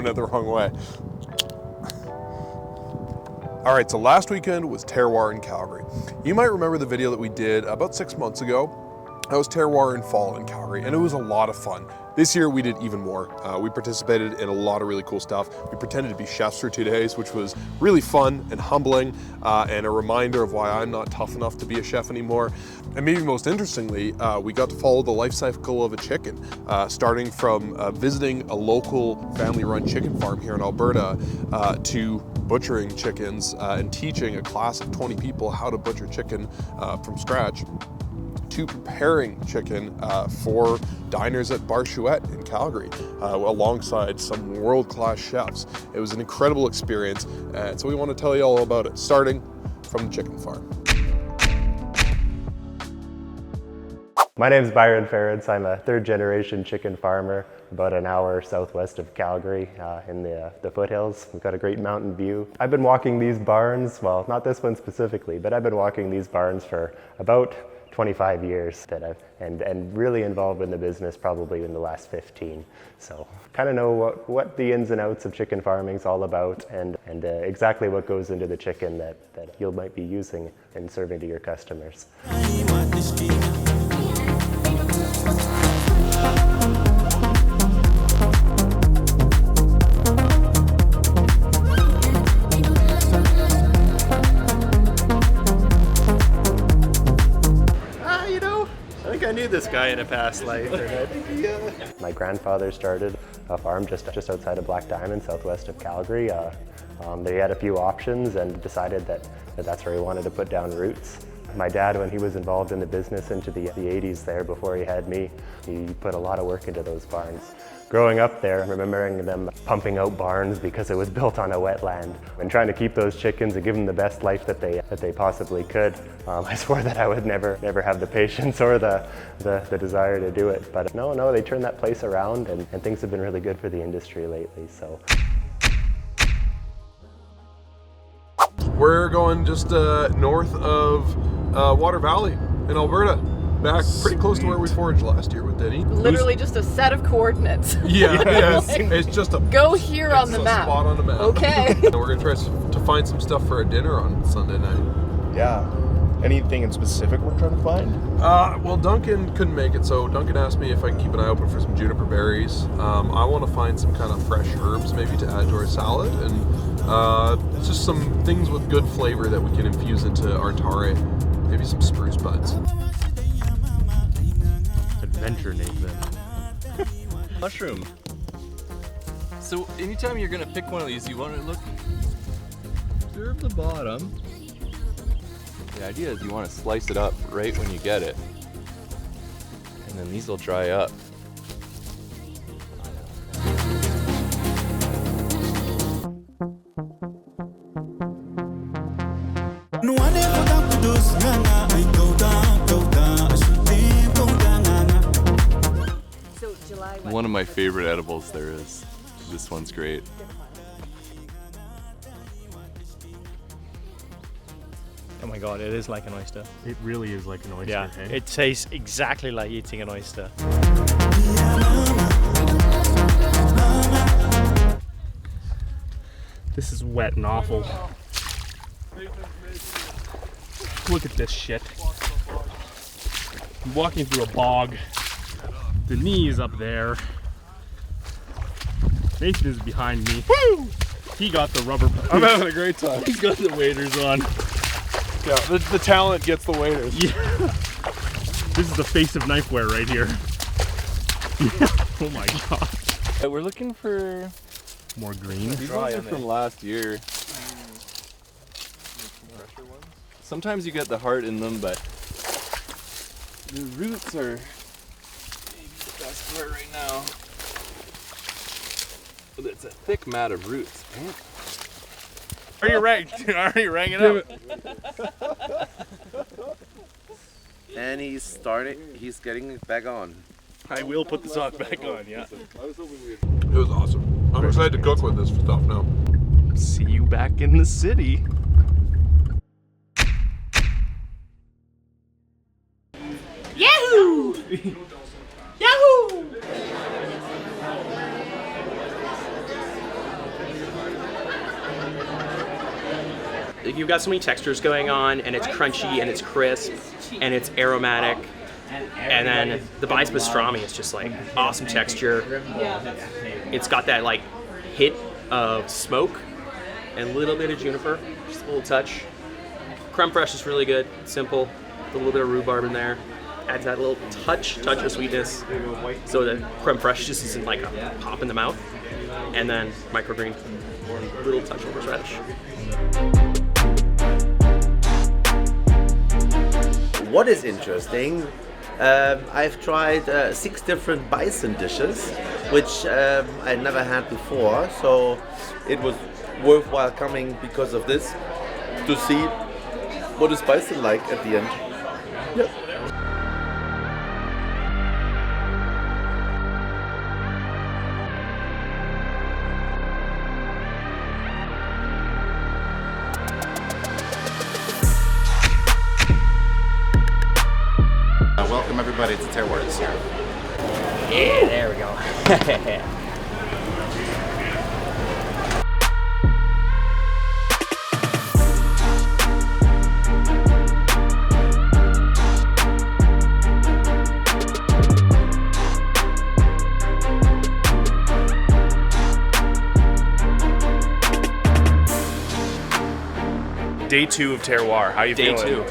open it the wrong way. All right, so last weekend was Terroir in Calgary. You might remember the video that we did about 6 months ago. That was Terroir in fall in Calgary, and it was a lot of fun. This year we did even more. We participated in a lot of really cool stuff. We pretended to be chefs for 2 days, which was really fun and humbling, and a reminder of why I'm not tough enough to be a chef anymore. And maybe most interestingly, we got to follow the life cycle of a chicken, starting from visiting a local family-run chicken farm here in Alberta to butchering chickens and teaching a class of 20 people how to butcher chicken from scratch, to preparing chicken for diners at Bar Chouette in Calgary alongside some world-class chefs. It was an incredible experience, and so we want to tell you all about it, starting from the chicken farm. My name is Byron Ferrens. I'm a third-generation chicken farmer about an hour southwest of Calgary in the foothills. We've got a great mountain view. I've been walking these barns, well, not this one specifically, but I've been walking these barns for about 25 years and really involved in the business probably in the last 15. So kind of know what the ins and outs of chicken farming is all about and exactly what goes into the chicken that you might be using and serving to your customers. I knew this guy in a past life. My grandfather started a farm just outside of Black Diamond, southwest of Calgary. They had a few options and decided that's where he wanted to put down roots. My dad, when he was involved in the business into the 80s there, before he had me, he put a lot of work into those barns. Growing up there, remembering them pumping out barns because it was built on a wetland and trying to keep those chickens and give them the best life that they possibly could. I swore that I would never have the patience or the desire to do it. But no, they turned that place around and things have been really good for the industry lately. So. We're going just north of Water Valley in Alberta. Back pretty close to where we foraged last year with Denny. Literally just a set of coordinates. Yeah. It's just a go here on the map. Spot on the map. Okay. And we're gonna try to find some stuff for a dinner on Sunday night. Yeah. Anything in specific we're trying to find? Well, Duncan couldn't make it, so Duncan asked me if I can keep an eye open for some juniper berries. I want to find some kind of fresh herbs maybe to add to our salad, and just some things with good flavor that we can infuse into our tare. Maybe some spruce buds. Adventure Nathan. Mushroom. So anytime you're gonna pick one of these, you want to observe the bottom. The idea is you want to slice it up right when you get it, and then these will dry up. One of my favorite edibles there is. This one's great. Oh my god, it is like an oyster. It really is like an oyster. Yeah, hey? It tastes exactly like eating an oyster. This is wet and awful. Look at this shit. I'm walking through a bog. The knee is up there. Nathan is behind me. Woo! He got the rubber. I'm having a great time. He's got the waders on. Yeah, the talent gets the waders. Yeah. This is the face of Knifewear right here. Yeah. Oh my god. We're looking for more green. These ones are from last year. Sometimes you get the heart in them, but the roots are maybe the best part right now. But it's a thick mat of roots, right? Are you rang it up? And he's getting it back on. I will put the sock back on, yeah. It was awesome. I'm excited to cook with this stuff now. See you back in the city. Yahoo! Yahoo! you've got so many textures going on, and it's crunchy, and it's crisp, and it's aromatic. And then the bites pastrami is just like awesome texture. It's got that like hit of smoke and a little bit of juniper, just a little touch. Creme fraiche is really good, simple, with a little bit of rhubarb in there. Adds that little touch of sweetness, so the creme fraiche just isn't like a pop in the mouth. And then microgreen, a little touch of horseradish. What is interesting, I've tried 6 different bison dishes, which I never had before, so it was worthwhile coming because of this, to see what is bison like at the end. Yep. Welcome everybody to Terroir this year. Yeah, there we go. Day 2 of Terroir. How you feeling? Day 2.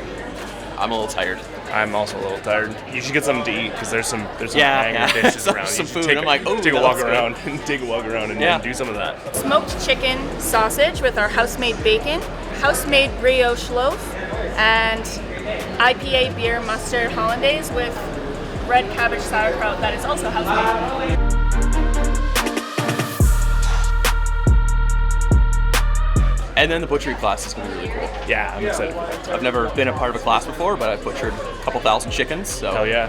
I'm a little tired. I'm also a little tired. You should get something to eat because there's some Yeah, hanger dishes some around. You should food. Take I'm like, oh, take a that walk looks good. around and take a walk around and do some of that. Smoked chicken sausage with our house-made bacon, house-made brioche loaf, and IPA beer mustard hollandaise with red cabbage sauerkraut that is also house-made. And then the butchery class is going to be really cool. Yeah, I'm excited for that. I've never been a part of a class before, but I've butchered a couple thousand chickens, so. Hell yeah.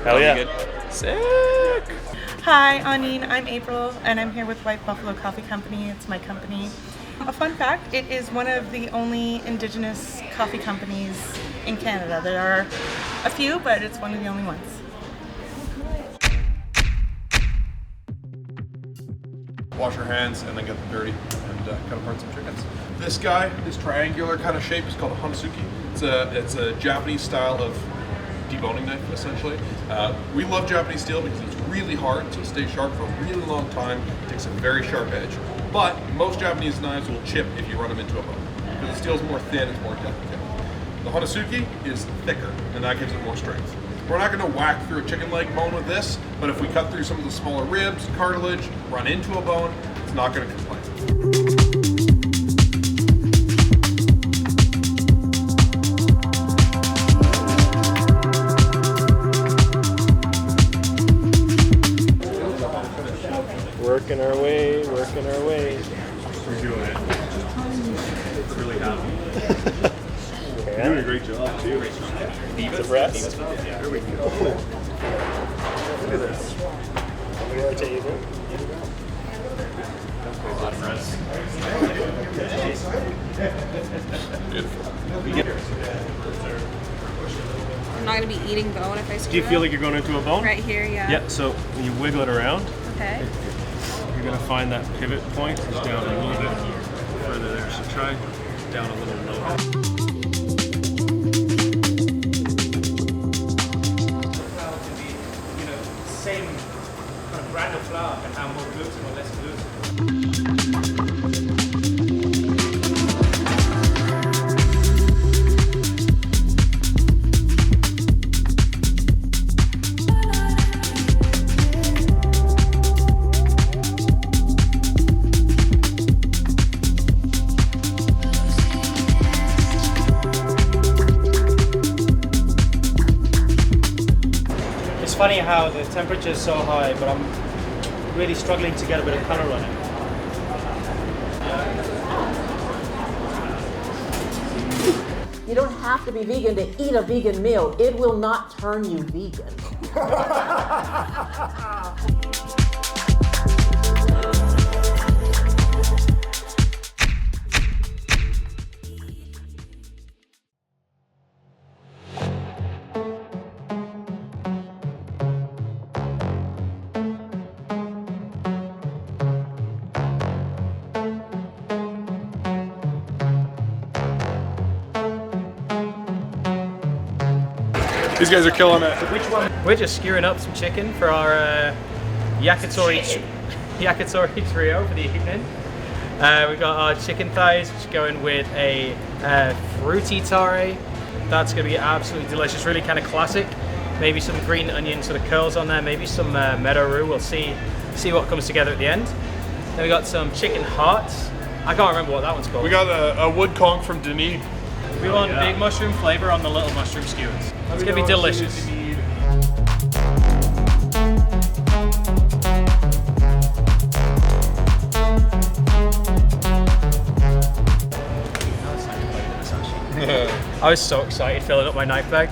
that'll Hell yeah. be good. Sick! Hi, Anine. I'm April, and I'm here with White Buffalo Coffee Company. It's my company. A fun fact, it is one of the only Indigenous coffee companies in Canada. There are a few, but it's one of the only ones. Wash your hands and then get them dirty and cut apart some chickens. This guy, this triangular kind of shape, is called a hanasuki. It's a Japanese style of deboning knife, essentially. We love Japanese steel because it's really hard, so it stays sharp for a really long time. It takes a very sharp edge. But most Japanese knives will chip if you run them into a bone, because the steel is more thin, it's more delicate. The hanasuki is thicker, and that gives it more strength. We're not going to whack through a chicken leg bone with this, but if we cut through some of the smaller ribs, cartilage, run into a bone, it's not going to complain. Working our way, working our way. We're doing it. Really happy. You're doing a great job too. The breast. Yeah, there we go. Look at this. Coming to our table. I'm not going to be eating bone if I screw Do you feel up. like you're going into a bone? Right here, yeah. Yeah, so when you wiggle it around, Okay. you're going to find that pivot point is down a little bit further there. So try down a little lower. Same kind of brand of flour can have more gluten or less gluten. It's funny how the temperature is so high, but I'm really struggling to get a bit of color on it. You don't have to be vegan to eat a vegan meal. It will not turn you vegan. These guys are killing it. Which one? We're just skewing up some chicken for our yakitori trio for the evening. We've got our chicken thighs, which are going with a fruity tare. That's going to be absolutely delicious, really kind of classic. Maybe some green onion sort of curls on there, maybe some meadow roux. We'll see what comes together at the end. Then we got some chicken hearts. I can't remember what that one's called. We got a wood conch from Denis. We want big mushroom flavor on the little mushroom skewers. It's going to be delicious. I was so excited filling up my knife bag.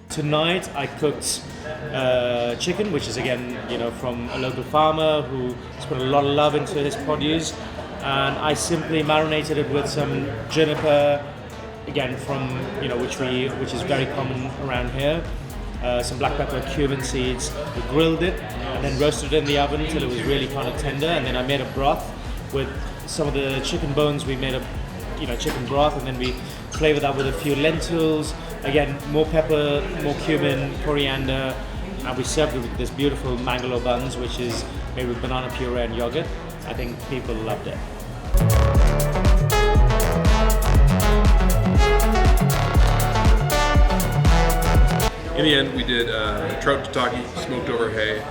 Tonight I cooked chicken, which is again, from a local farmer who put a lot of love into his produce, and I simply marinated it with some juniper, again from which is very common around here. Some black pepper, cumin seeds. We grilled it and then roasted it in the oven until it was really kind of tender, and then I made a broth with some of the chicken bones. We made a chicken broth, and then we flavored that with a few lentils. Again, more pepper, more cumin, coriander, and we served it with this beautiful mangalo buns, which is made with banana puree and yogurt. I think people loved it. In the end, we did trout tataki smoked over hay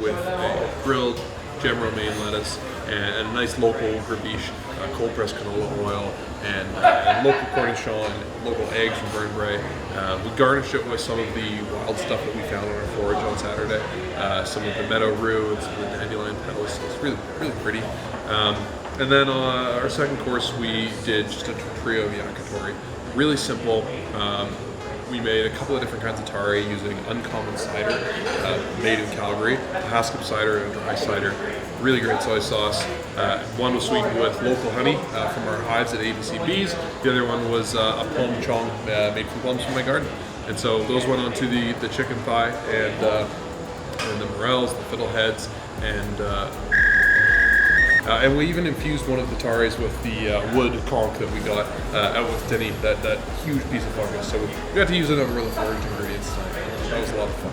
with a grilled gem romaine lettuce and a nice local herbiche, cold pressed canola oil, and local cornichon, local eggs from Burn Bray. We garnished it with some of the wild stuff that we found on our forage on Saturday, some of the meadow rue and some of the dandelion petals. So it's really, really pretty. And then our second course, we did just a trio of yakitori. Really simple. We made a couple of different kinds of tare using uncommon cider made in Calgary, a Haskell cider and a dry cider. Really great soy sauce. One was sweetened with local honey from our hives at ABC Bees. The other one was a plum chong made from plums from my garden. And so those went onto the chicken thigh and the morels, the fiddleheads, and we even infused one of the tares with the wood conch that we got out with Denny, that huge piece of fungus. So we got to use a number of the forage ingredients tonight. That was a lot of fun.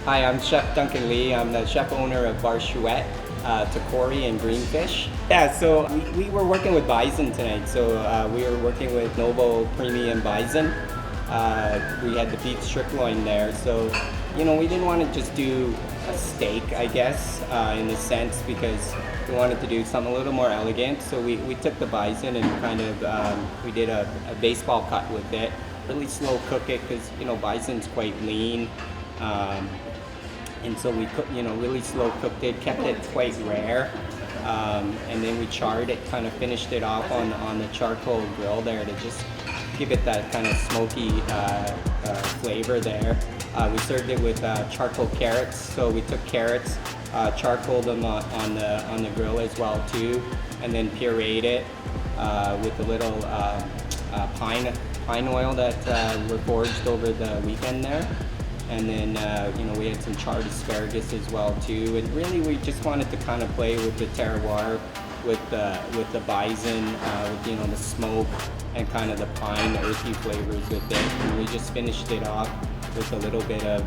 Hi, I'm Chef Duncan Lee. I'm the chef owner of Bar Chouette, Takori and Greenfish. Yeah, so we were working with bison tonight. So we were working with Novo Premium Bison. We had the beef strip loin there. So, we didn't want to just do a steak, I guess, in a sense, because we wanted to do something a little more elegant. So we took the bison and kind of, we did a baseball cut with it. Really slow cook it because, bison's quite lean. And so we really slow cooked it, kept it quite rare. And then we charred it, kind of finished it off on the charcoal grill there to just give it that kind of smoky flavor there. We served it with charcoal carrots. So we took carrots, charcoaled them on the grill as well too, and then pureed it with a little pine oil that were foraged over the weekend there. And then we had some charred asparagus as well too. And really we just wanted to kind of play with the terroir, with the bison, with the smoke and kind of the pine, the earthy flavors with it. And we just finished it off with a little bit of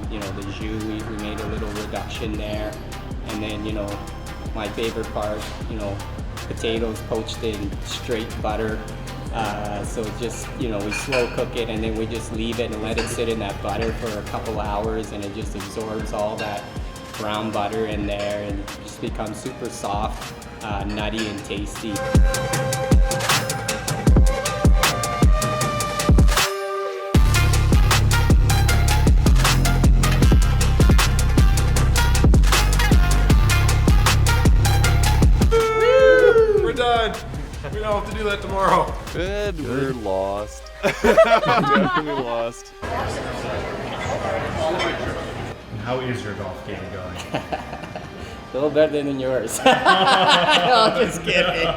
the jus. We made a little reduction there. And then my favorite part, potatoes poached in straight butter. So just, we slow cook it and then we just leave it and let it sit in that butter for a couple hours, and it just absorbs all that brown butter in there and just becomes super soft, nutty and tasty. We're done. We don't have to do that tomorrow. Good. We're lost. Definitely lost. How is your golf game going? A little better than yours. No, just kidding.